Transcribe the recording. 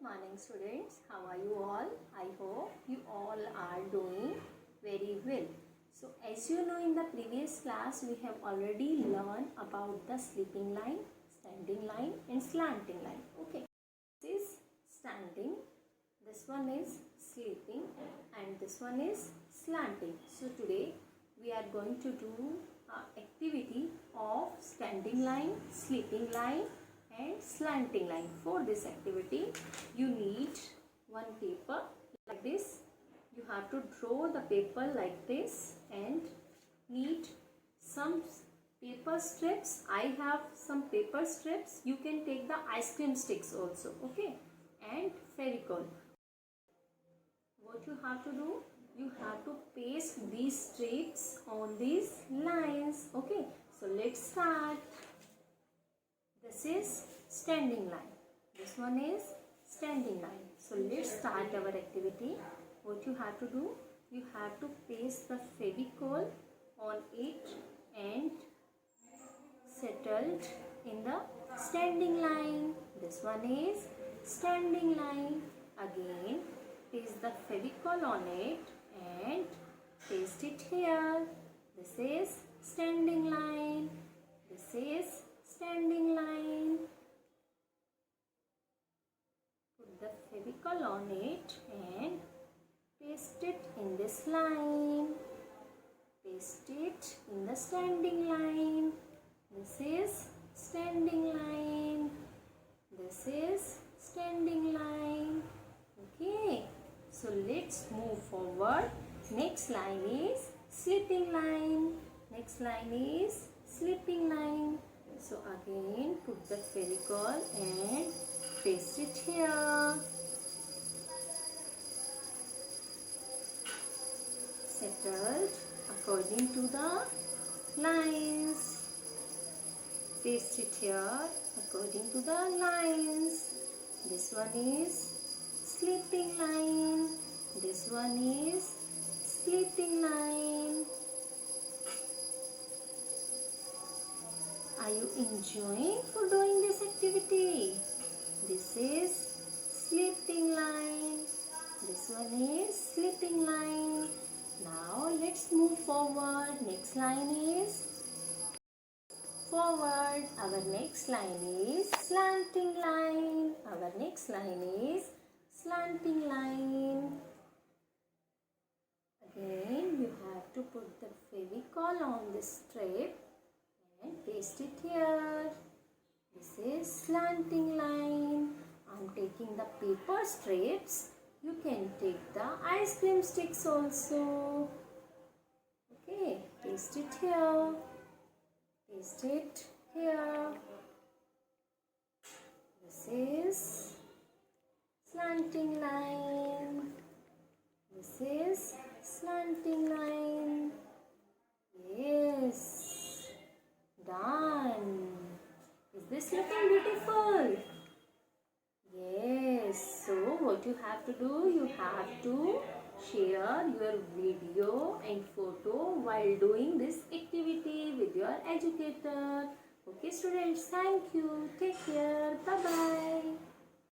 Morning students, how are you all? I hope you all are doing very well. So as you know, in the previous class we have already learned about the sleeping line, standing line and slanting line. Okay, this is standing, this one is sleeping and this one is slanting. So today we are going to do activity of standing line, sleeping line and slanting line. For this activity you need one paper like this. You have to draw the paper like this and need some paper strips. I have some paper strips. You can take the ice cream sticks also, okay, and Fevicol. What you have to do, you have to paste these strips on these lines, okay. So let's start. This is standing line, this one is standing line. So let's start our activity. What you have to do, you have to paste the Fevicol on it and settled in the standing line. This one is standing line. Again paste the Fevicol on it and paste it here. This is standing line. This is standing line. Put the Fevicol on it and paste it in this line. Paste it in the standing line. This is standing line. This is standing line. Okay. So let's move forward. Next line is sleeping line. Next line is sleeping line. So again put the Fevicol and paste it here. Settled according to the lines. Paste it here according to the lines. This one is sleeping line. This one is sleeping line. Are you enjoying for doing this activity? This is sleeping line. This one is sleeping line. Now let's move forward. Next line is forward. Our next line is slanting line. Our next line is slanting line. Again you have to put the Fevicol on this strip and paste it here. This is slanting line. I am taking the paper strips. You can take the ice cream sticks also. Okay, paste it here. Paste it here. This is slanting line. This is slanting line. Yes. Done. Is this looking beautiful? Yes. So what you have to do, you have to share your video and photo while doing this activity with your educator. Okay students, thank you. Take care. Bye bye.